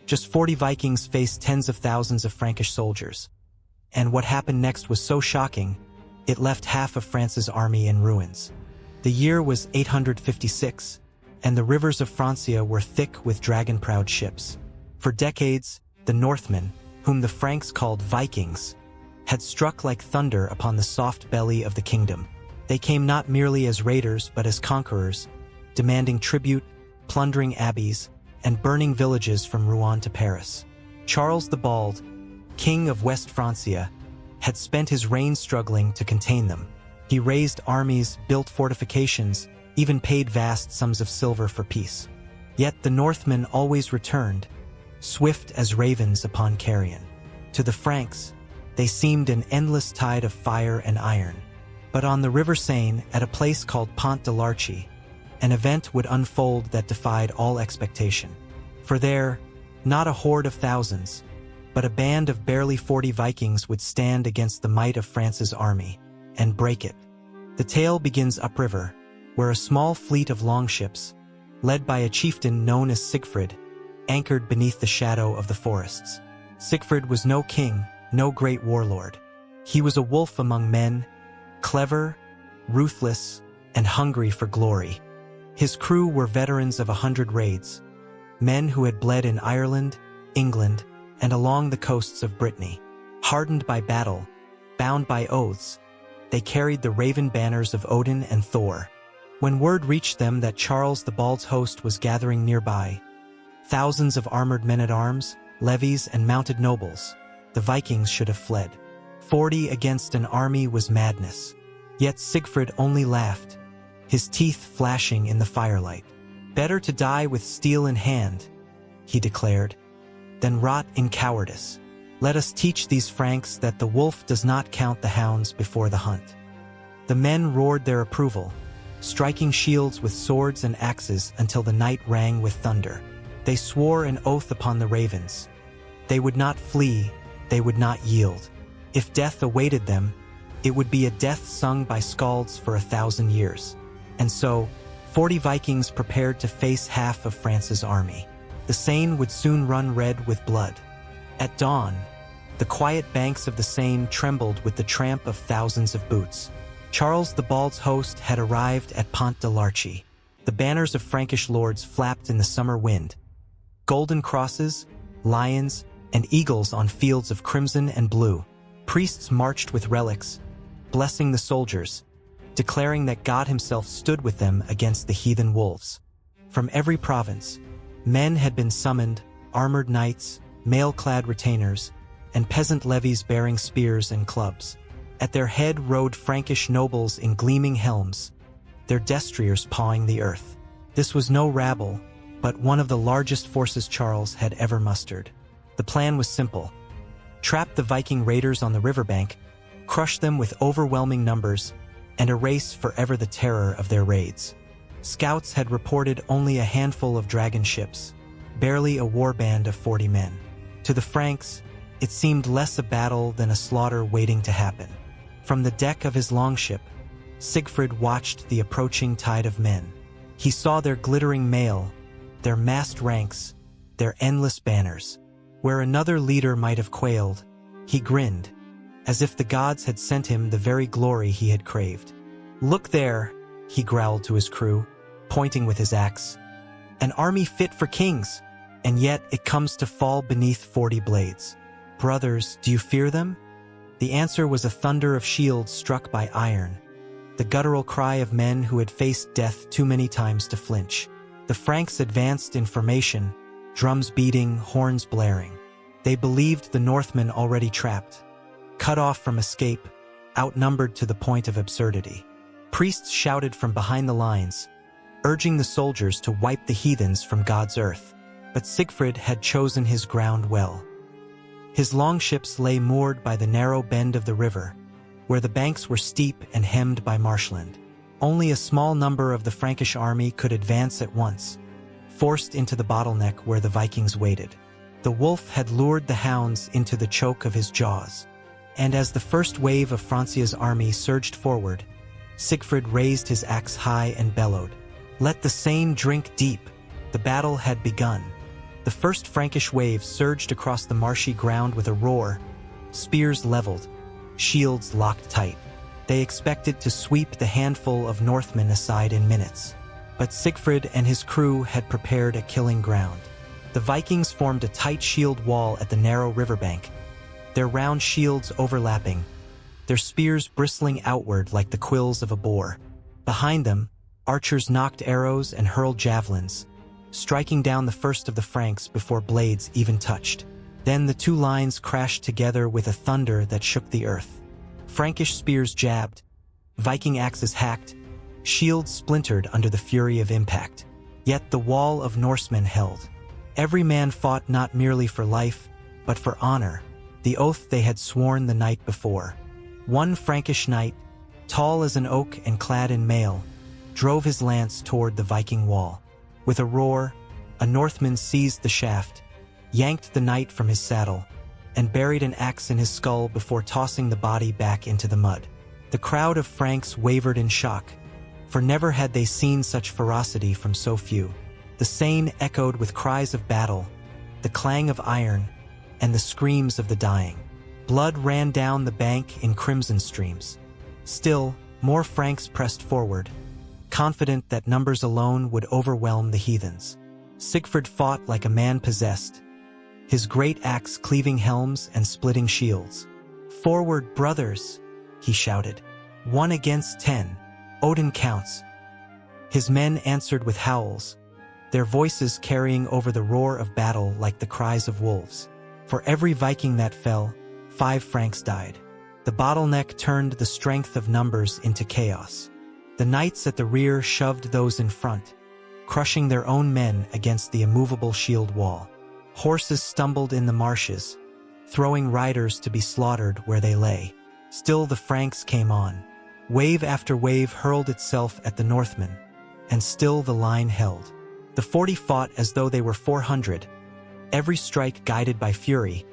Just 40 Vikings faced tens of thousands of Frankish soldiers. And what happened next was so shocking, it left half of France's army in ruins. The year was 856, and the rivers of Francia were thick with dragon-proud ships. For decades, the Northmen, whom the Franks called Vikings, had struck like thunder upon the soft belly of the kingdom. They came not merely as raiders but as conquerors, demanding tribute, plundering abbeys, and burning villages from Rouen to Paris. Charles the Bald, king of West Francia, had spent his reign struggling to contain them. He raised armies, built fortifications, even paid vast sums of silver for peace. Yet the Northmen always returned, swift as ravens upon carrion. To the Franks, they seemed an endless tide of fire and iron. But on the River Seine, at a place called Pont de l'Arche, an event would unfold that defied all expectation. For there, not a horde of thousands, but a band of barely 40 Vikings would stand against the might of France's army and break it. The tale begins upriver, where a small fleet of longships, led by a chieftain known as Siegfried, anchored beneath the shadow of the forests. Siegfried was no king, no great warlord. He was a wolf among men, clever, ruthless, and hungry for glory. His crew were veterans of 100 raids, men who had bled in Ireland, England, and along the coasts of Brittany. Hardened by battle, bound by oaths, they carried the raven banners of Odin and Thor. When word reached them that Charles the Bald's host was gathering nearby, thousands of armored men-at-arms, levies, and mounted nobles, the Vikings should have fled. 40 against an army was madness. Yet Siegfried only laughed, his teeth flashing in the firelight. "Better to die with steel in hand," he declared, "than rot in cowardice. Let us teach these Franks that the wolf does not count the hounds before the hunt." The men roared their approval, striking shields with swords and axes until the night rang with thunder. They swore an oath upon the ravens. They would not flee, they would not yield. If death awaited them, it would be a death sung by skalds for 1,000 years. And so, 40 Vikings prepared to face half of France's army. The Seine would soon run red with blood. At dawn, the quiet banks of the Seine trembled with the tramp of thousands of boots. Charles the Bald's host had arrived at Pont de l'Arche. The banners of Frankish lords flapped in the summer wind. Golden crosses, lions, and eagles on fields of crimson and blue. Priests marched with relics, blessing the soldiers, declaring that God himself stood with them against the heathen wolves. From every province, men had been summoned, armored knights, mail-clad retainers, and peasant levies bearing spears and clubs. At their head rode Frankish nobles in gleaming helms, their destriers pawing the earth. This was no rabble, but one of the largest forces Charles had ever mustered. The plan was simple: trap the Viking raiders on the riverbank, crush them with overwhelming numbers, and erase forever the terror of their raids. Scouts had reported only a handful of dragon ships, barely a warband of 40 men. To the Franks, it seemed less a battle than a slaughter waiting to happen. From the deck of his longship, Siegfried watched the approaching tide of men. He saw their glittering mail, their massed ranks, their endless banners. Where another leader might have quailed, he grinned, as if the gods had sent him the very glory he had craved. "Look there," he growled to his crew, pointing with his axe. "An army fit for kings, and yet it comes to fall beneath 40 blades. Brothers, do you fear them?" The answer was a thunder of shields struck by iron, the guttural cry of men who had faced death too many times to flinch. The Franks advanced in formation, drums beating, horns blaring. They believed the Northmen already trapped, cut off from escape, outnumbered to the point of absurdity. Priests shouted from behind the lines, urging the soldiers to wipe the heathens from God's earth. But Siegfried had chosen his ground well. His longships lay moored by the narrow bend of the river, where the banks were steep and hemmed by marshland. Only a small number of the Frankish army could advance at once, forced into the bottleneck where the Vikings waited. The wolf had lured the hounds into the choke of his jaws, and as the first wave of Francia's army surged forward, Siegfried raised his axe high and bellowed, "Let the Seine drink deep!" The battle had begun. The first Frankish wave surged across the marshy ground with a roar, spears leveled, shields locked tight. They expected to sweep the handful of Northmen aside in minutes. But Siegfried and his crew had prepared a killing ground. The Vikings formed a tight shield wall at the narrow riverbank, their round shields overlapping, their spears bristling outward like the quills of a boar. Behind them, archers nocked arrows and hurled javelins, striking down the first of the Franks before blades even touched. Then the two lines crashed together with a thunder that shook the earth. Frankish spears jabbed, Viking axes hacked, shields splintered under the fury of impact. Yet the wall of Norsemen held. Every man fought not merely for life, but for honor, the oath they had sworn the night before. One Frankish knight, tall as an oak and clad in mail, drove his lance toward the Viking wall. With a roar, a Northman seized the shaft, yanked the knight from his saddle, and buried an axe in his skull before tossing the body back into the mud. The crowd of Franks wavered in shock, for never had they seen such ferocity from so few. The Seine echoed with cries of battle, the clang of iron, and the screams of the dying. Blood ran down the bank in crimson streams. Still, more Franks pressed forward, confident that numbers alone would overwhelm the heathens. Siegfried fought like a man possessed, his great axe cleaving helms and splitting shields. "Forward, brothers!" he shouted. 1 against 10, Odin counts. His men answered with howls, their voices carrying over the roar of battle like the cries of wolves. For every Viking that fell, 5 Franks died. The bottleneck turned the strength of numbers into chaos. The knights at the rear shoved those in front, crushing their own men against the immovable shield wall. Horses stumbled in the marshes, throwing riders to be slaughtered where they lay. Still the Franks came on. Wave after wave hurled itself at the Northmen, and still the line held. The 40 fought as though they were 400, every strike guided by fury,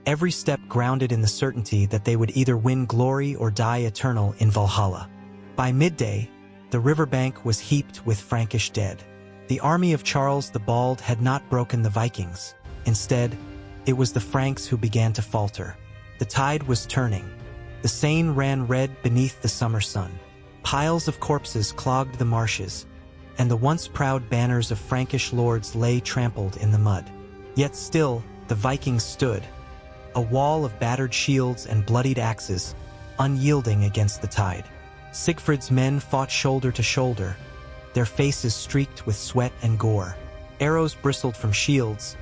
every step grounded in the certainty that they would either win glory or die eternal in Valhalla. By midday, the riverbank was heaped with Frankish dead. The army of Charles the Bald had not broken the Vikings. Instead, it was the Franks who began to falter. The tide was turning. The Seine ran red beneath the summer sun. Piles of corpses clogged the marshes, and the once proud banners of Frankish lords lay trampled in the mud. Yet still, the Vikings stood, a wall of battered shields and bloodied axes, unyielding against the tide. Siegfried's men fought shoulder to shoulder, their faces streaked with sweat and gore. Arrows bristled from shields,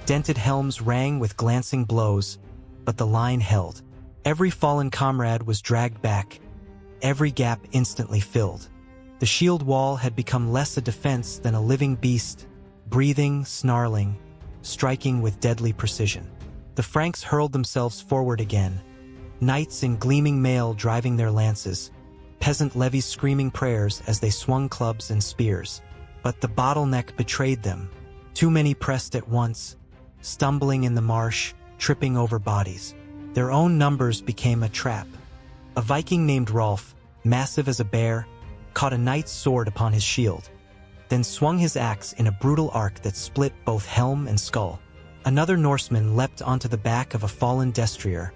dented helms rang with glancing blows, but the line held. Every fallen comrade was dragged back, every gap instantly filled. The shield wall had become less a defense than a living beast, breathing, snarling, striking with deadly precision. The Franks hurled themselves forward again, knights in gleaming mail driving their lances, peasant levies screaming prayers as they swung clubs and spears. But the bottleneck betrayed them. Too many pressed at once, stumbling in the marsh, tripping over bodies. Their own numbers became a trap. A Viking named Rolf, massive as a bear, caught a knight's sword upon his shield, then swung his axe in a brutal arc that split both helm and skull. Another Norseman leapt onto the back of a fallen destrier,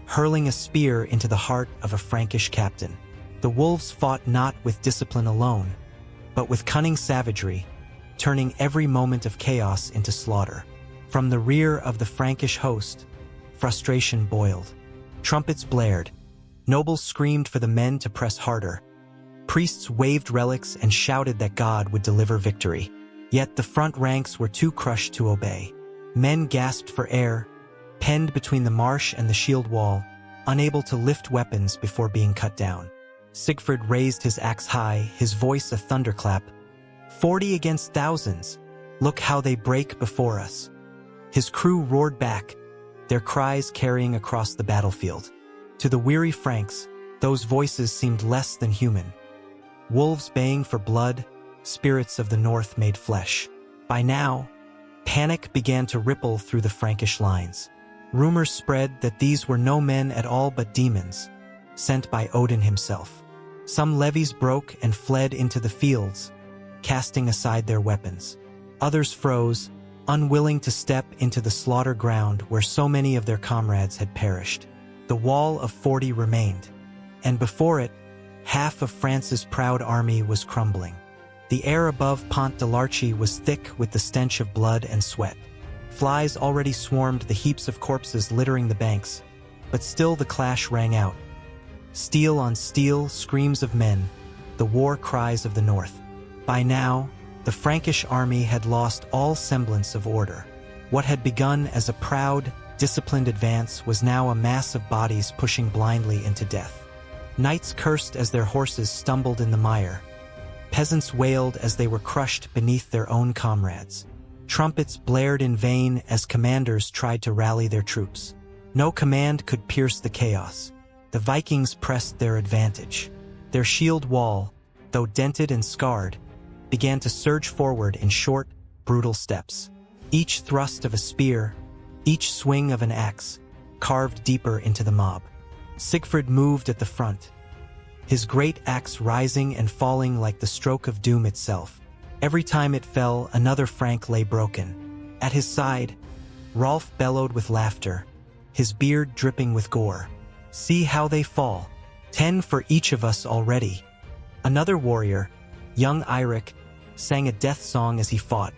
hurling a spear into the heart of a Frankish captain. The wolves fought not with discipline alone, but with cunning savagery, turning every moment of chaos into slaughter. From the rear of the Frankish host, frustration boiled. Trumpets blared, nobles screamed for the men to press harder. Priests waved relics and shouted that God would deliver victory. Yet the front ranks were too crushed to obey. Men gasped for air, penned between the marsh and the shield wall, unable to lift weapons before being cut down. Siegfried raised his axe high, his voice a thunderclap. 40 against thousands! Look how they break before us. His crew roared back, their cries carrying across the battlefield. To the weary Franks, those voices seemed less than human. Wolves baying for blood, spirits of the north made flesh. By now, panic began to ripple through the Frankish lines. Rumors spread that these were no men at all but demons, sent by Odin himself. Some levies broke and fled into the fields, casting aside their weapons. Others froze, unwilling to step into the slaughter ground where so many of their comrades had perished. The Wall of 40 remained, and before it, half of France's proud army was crumbling. The air above Pont de l'Arche was thick with the stench of blood and sweat. Flies already swarmed the heaps of corpses littering the banks, but still the clash rang out. Steel on steel, screams of men, the war cries of the north. By now, the Frankish army had lost all semblance of order. What had begun as a proud, disciplined advance was now a mass of bodies pushing blindly into death. Knights cursed as their horses stumbled in the mire. Peasants wailed as they were crushed beneath their own comrades. Trumpets blared in vain as commanders tried to rally their troops. No command could pierce the chaos. The Vikings pressed their advantage. Their shield wall, though dented and scarred, began to surge forward in short, brutal steps. Each thrust of a spear, each swing of an axe, carved deeper into the mob. Siegfried moved at the front, his great axe rising and falling like the stroke of doom itself. Every time it fell, another Frank lay broken. At his side, Rolf bellowed with laughter, his beard dripping with gore. "See how they fall. 10 for each of us already." Another warrior, young Eirik, sang a death song as he fought,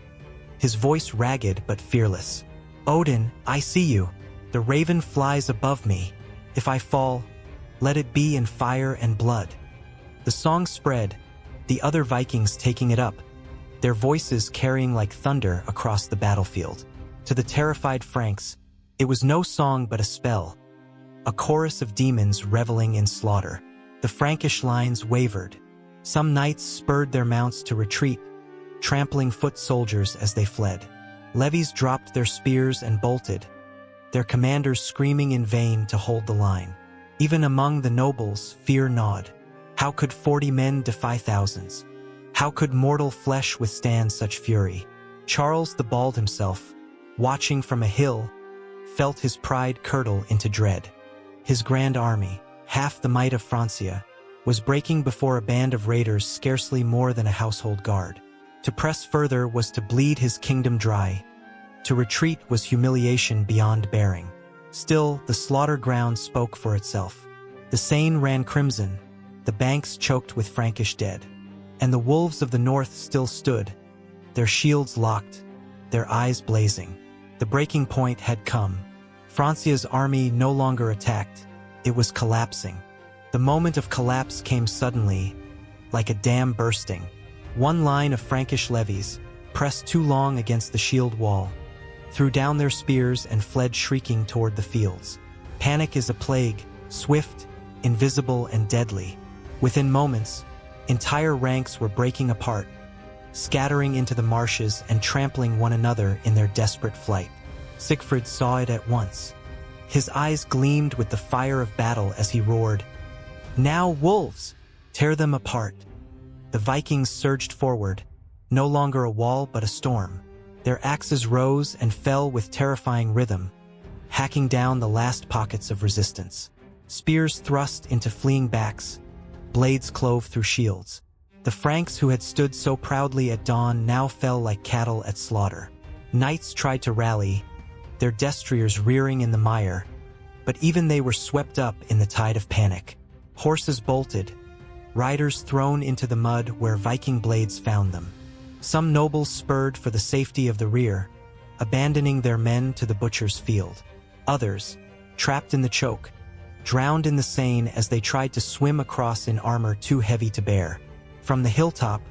his voice ragged but fearless. "Odin, I see you. The raven flies above me. If I fall, let it be in fire and blood." The song spread, the other Vikings taking it up, their voices carrying like thunder across the battlefield. To the terrified Franks, it was no song but a spell, a chorus of demons reveling in slaughter. The Frankish lines wavered. Some knights spurred their mounts to retreat, trampling foot soldiers as they fled. Levies dropped their spears and bolted, their commanders screaming in vain to hold the line. Even among the nobles, fear gnawed. How could 40 men defy thousands? How could mortal flesh withstand such fury? Charles the Bald himself, watching from a hill, felt his pride curdle into dread. His grand army, half the might of Francia, was breaking before a band of raiders scarcely more than a household guard. To press further was to bleed his kingdom dry. To retreat was humiliation beyond bearing. Still, the slaughter ground spoke for itself. The Seine ran crimson, the banks choked with Frankish dead. And the wolves of the north still stood, their shields locked, their eyes blazing. The breaking point had come. Francia's army no longer attacked, it was collapsing. The moment of collapse came suddenly, like a dam bursting. One line of Frankish levies, pressed too long against the shield wall, threw down their spears and fled shrieking toward the fields. Panic is a plague, swift, invisible, and deadly. Within moments, entire ranks were breaking apart, scattering into the marshes and trampling one another in their desperate flight. Siegfried saw it at once. His eyes gleamed with the fire of battle as he roared, "Now, wolves! Tear them apart!" The Vikings surged forward, no longer a wall but a storm. Their axes rose and fell with terrifying rhythm, hacking down the last pockets of resistance. Spears thrust into fleeing backs, blades clove through shields. The Franks who had stood so proudly at dawn now fell like cattle at slaughter. Knights tried to rally, their destriers rearing in the mire, but even they were swept up in the tide of panic. Horses bolted, riders thrown into the mud where Viking blades found them. Some nobles spurred for the safety of the rear, abandoning their men to the butcher's field. Others, trapped in the choke, drowned in the Seine as they tried to swim across in armor too heavy to bear. From the hilltop,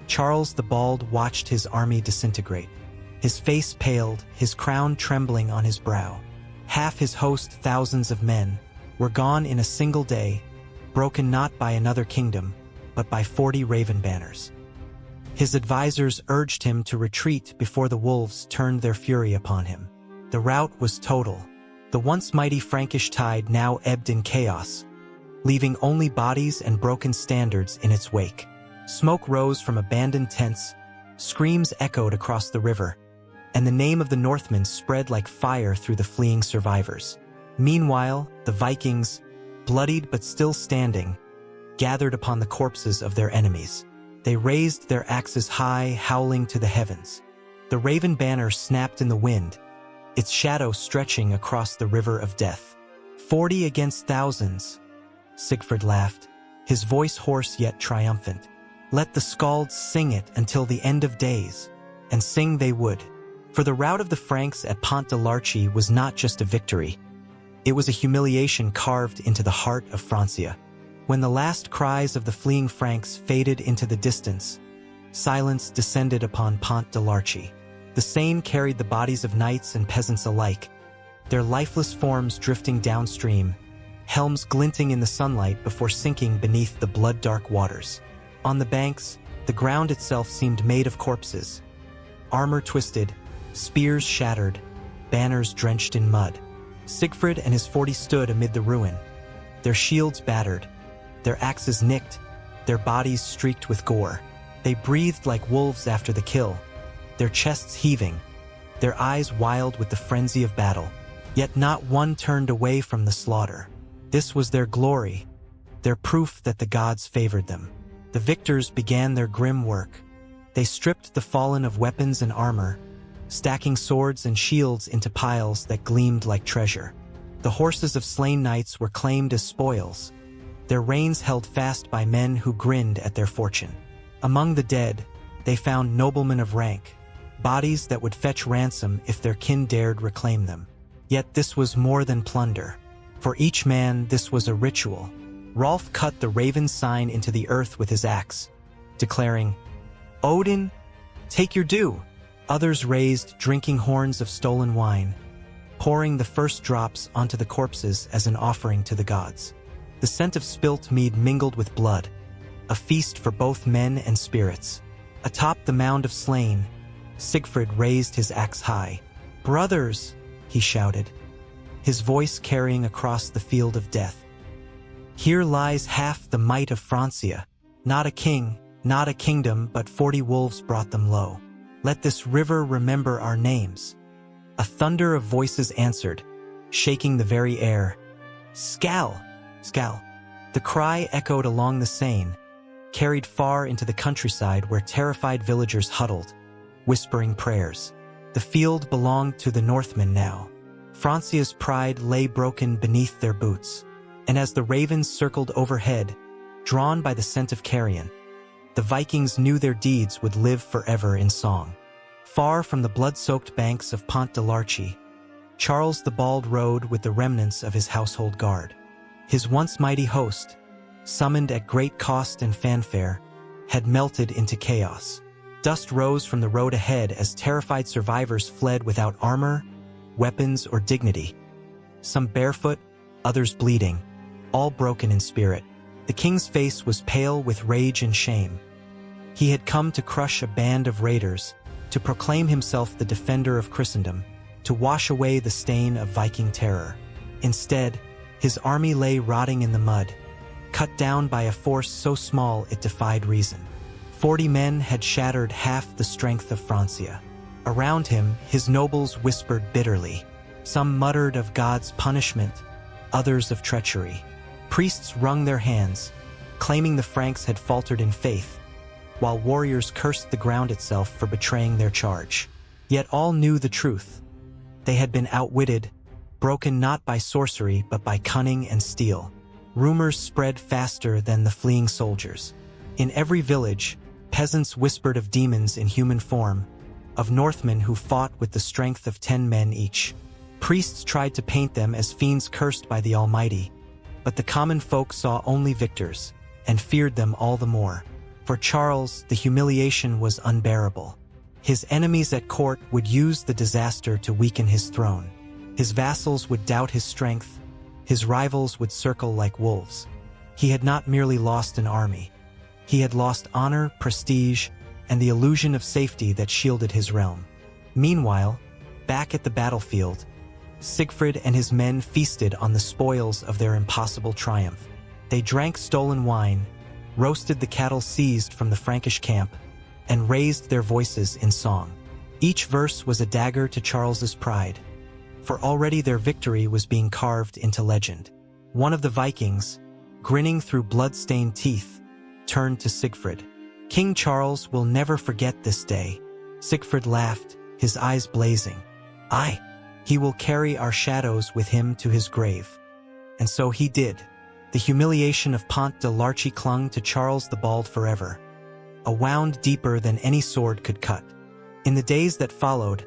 Charles the Bald watched his army disintegrate. His face paled, his crown trembling on his brow. Half his host, thousands of men, were gone in a single day, broken not by another kingdom, but by 40 raven banners. His advisors urged him to retreat before the wolves turned their fury upon him. The rout was total. The once mighty Frankish tide now ebbed in chaos, leaving only bodies and broken standards in its wake. Smoke rose from abandoned tents, screams echoed across the river, and the name of the Northmen spread like fire through the fleeing survivors. Meanwhile, the Vikings, bloodied but still standing, gathered upon the corpses of their enemies. They raised their axes high, howling to the heavens. The raven banner snapped in the wind, its shadow stretching across the river of death. 40 against thousands, Siegfried laughed, his voice hoarse yet triumphant. Let the skalds sing it until the end of days, and sing they would. For the rout of the Franks at Pont de l'Arche was not just a victory. It was a humiliation carved into the heart of Francia. When the last cries of the fleeing Franks faded into the distance, silence descended upon Pont de l'Arche. The Seine carried the bodies of knights and peasants alike, their lifeless forms drifting downstream, helms glinting in the sunlight before sinking beneath the blood-dark waters. On the banks, the ground itself seemed made of corpses. Armor twisted, spears shattered, banners drenched in mud. Siegfried and his 40 stood amid the ruin, their shields battered, their axes nicked, their bodies streaked with gore. They breathed like wolves after the kill, their chests heaving, their eyes wild with the frenzy of battle. Yet not one turned away from the slaughter. This was their glory, their proof that the gods favored them. The victors began their grim work. They stripped the fallen of weapons and armor, stacking swords and shields into piles that gleamed like treasure. The horses of slain knights were claimed as spoils, their reins held fast by men who grinned at their fortune. Among the dead, they found noblemen of rank, bodies that would fetch ransom if their kin dared reclaim them. Yet this was more than plunder. For each man, this was a ritual. Rolf cut the raven sign into the earth with his axe, declaring, "Odin, take your due." Others raised drinking horns of stolen wine, pouring the first drops onto the corpses as an offering to the gods. The scent of spilt mead mingled with blood, a feast for both men and spirits. Atop the mound of slain, Siegfried raised his axe high. "Brothers," he shouted, his voice carrying across the field of death. "Here lies half the might of Francia. Not a king, not a kingdom, but 40 wolves brought them low. Let this river remember our names." A thunder of voices answered, shaking the very air. "Skal! Skal!" The cry echoed along the Seine, carried far into the countryside where terrified villagers huddled, whispering prayers. The field belonged to the Northmen now. Francia's pride lay broken beneath their boots, and as the ravens circled overhead, drawn by the scent of carrion, the Vikings knew their deeds would live forever in song. Far from the blood-soaked banks of Pont de l'Arche, Charles the Bald rode with the remnants of his household guard. His once mighty host, summoned at great cost and fanfare, had melted into chaos. Dust rose from the road ahead as terrified survivors fled without armor, weapons, or dignity. Some barefoot, others bleeding, all broken in spirit. The king's face was pale with rage and shame. He had come to crush a band of raiders, to proclaim himself the defender of Christendom, to wash away the stain of Viking terror. Instead, his army lay rotting in the mud, cut down by a force so small it defied reason. 40 men had shattered half the strength of Francia. Around him, his nobles whispered bitterly. Some muttered of God's punishment, others of treachery. Priests wrung their hands, claiming the Franks had faltered in faith, while warriors cursed the ground itself for betraying their charge. Yet all knew the truth. They had been outwitted, broken not by sorcery but by cunning and steel. Rumors spread faster than the fleeing soldiers. In every village, peasants whispered of demons in human form, of Northmen who fought with the strength of 10 men each. Priests tried to paint them as fiends cursed by the Almighty, but the common folk saw only victors, and feared them all the more. For Charles, the humiliation was unbearable. His enemies at court would use the disaster to weaken his throne. His vassals would doubt his strength. His rivals would circle like wolves. He had not merely lost an army. He had lost honor, prestige, and the illusion of safety that shielded his realm. Meanwhile, back at the battlefield, Siegfried and his men feasted on the spoils of their impossible triumph. They drank stolen wine, roasted the cattle seized from the Frankish camp, and raised their voices in song. Each verse was a dagger to Charles's pride, for already their victory was being carved into legend. One of the Vikings, grinning through blood-stained teeth, turned to Siegfried. "King Charles will never forget this day." Siegfried laughed, his eyes blazing. "Aye, he will carry our shadows with him to his grave." And so he did. The humiliation of Pont de l'Arche clung to Charles the Bald forever, a wound deeper than any sword could cut. In the days that followed,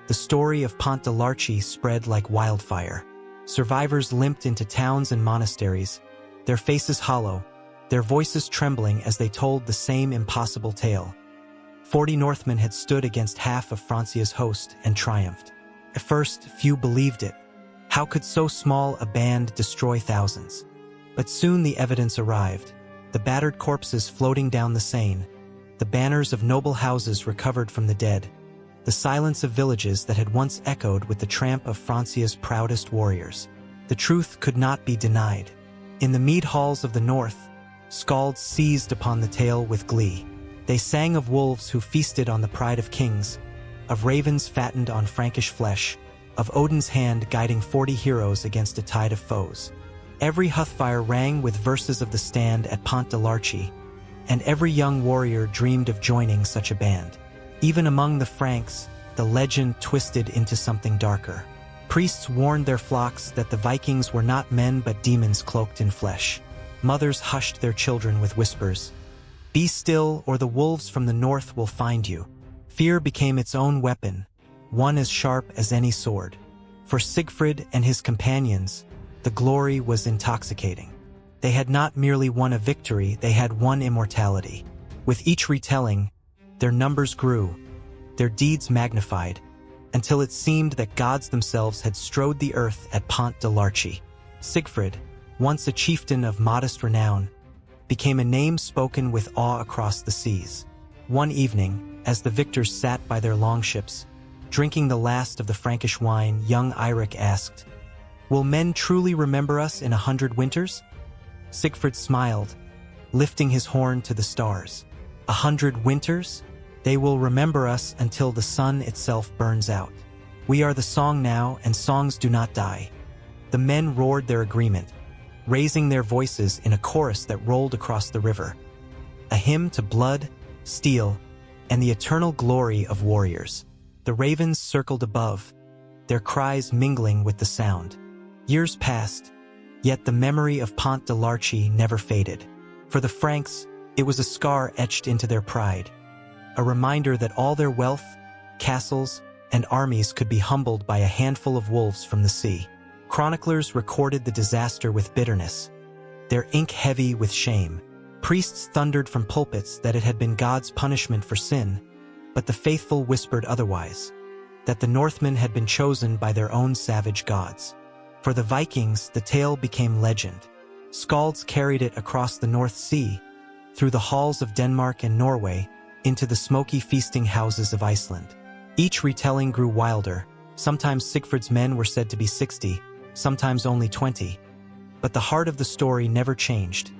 the story of Pont de l'Arche spread like wildfire. Survivors limped into towns and monasteries, their faces hollow, their voices trembling as they told the same impossible tale. 40 Northmen had stood against half of Francia's host and triumphed. At first, few believed it. How could so small a band destroy thousands? But soon the evidence arrived. The battered corpses floating down the Seine, the banners of noble houses recovered from the dead, the silence of villages that had once echoed with the tramp of Francia's proudest warriors. The truth could not be denied. In the mead halls of the north, skalds seized upon the tale with glee. They sang of wolves who feasted on the pride of kings, of ravens fattened on Frankish flesh, of Odin's hand guiding 40 heroes against a tide of foes. Every hearthfire rang with verses of the stand at Pont de l'Arche, and every young warrior dreamed of joining such a band. Even among the Franks, the legend twisted into something darker. Priests warned their flocks that the Vikings were not men but demons cloaked in flesh. Mothers hushed their children with whispers, "Be still, or the wolves from the north will find you." Fear became its own weapon, one as sharp as any sword. For Siegfried and his companions, the glory was intoxicating. They had not merely won a victory, they had won immortality. With each retelling, their numbers grew, their deeds magnified, until it seemed that gods themselves had strode the earth at Pont de l'Arche. Siegfried, once a chieftain of modest renown, became a name spoken with awe across the seas. One evening, as the victors sat by their longships, drinking the last of the Frankish wine, young Eirik asked, "Will men truly remember us in 100 winters?" Siegfried smiled, lifting his horn to the stars. 100 winters? They will remember us until the sun itself burns out. We are the song now, and songs do not die. The men roared their agreement, raising their voices in a chorus that rolled across the river. A hymn to blood, steel, and the eternal glory of warriors. The ravens circled above, their cries mingling with the sound. Years passed, yet the memory of Pont de l'Arche never faded. For the Franks, it was a scar etched into their pride, a reminder that all their wealth, castles, and armies could be humbled by a handful of wolves from the sea. Chroniclers recorded the disaster with bitterness, their ink heavy with shame. Priests thundered from pulpits that it had been God's punishment for sin, but the faithful whispered otherwise, that the Northmen had been chosen by their own savage gods. For the Vikings, the tale became legend. Skalds carried it across the North Sea, through the halls of Denmark and Norway, into the smoky feasting houses of Iceland. Each retelling grew wilder. Sometimes Siegfried's men were said to be 60, sometimes only 20. But the heart of the story never changed.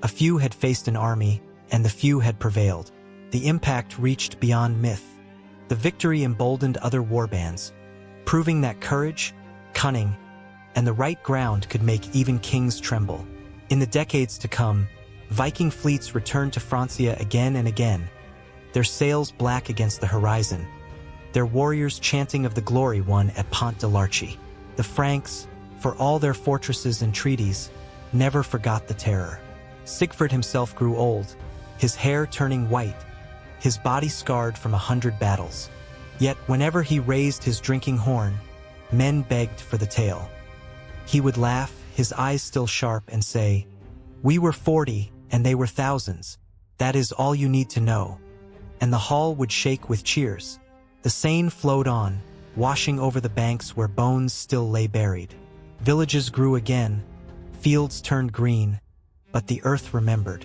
A few had faced an army, and the few had prevailed. The impact reached beyond myth. The victory emboldened other warbands, proving that courage, cunning, and the right ground could make even kings tremble. In the decades to come, Viking fleets returned to Francia again and again, their sails black against the horizon, their warriors chanting of the glory won at Pont de l'Arche. The Franks, for all their fortresses and treaties, never forgot the terror. Siegfried himself grew old, his hair turning white, his body scarred from 100 battles. Yet whenever he raised his drinking horn, men begged for the tale. He would laugh, his eyes still sharp, and say, "We were 40, and they were thousands. That is all you need to know." And the hall would shake with cheers. The Seine flowed on, washing over the banks where bones still lay buried. Villages grew again, fields turned green, but the earth remembered.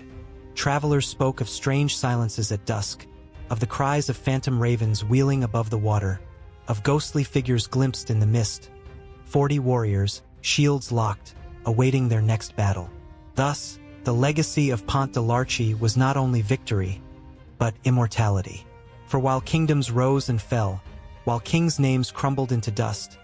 Travelers spoke of strange silences at dusk, of the cries of phantom ravens wheeling above the water, of ghostly figures glimpsed in the mist. 40 warriors, shields locked, awaiting their next battle. Thus, the legacy of Pont de l'Arche was not only victory, but immortality. For while kingdoms rose and fell, while kings' names crumbled into dust,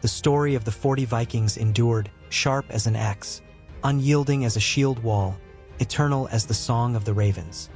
the story of the 40 Vikings endured, sharp as an axe, unyielding as a shield wall, eternal as the song of the ravens.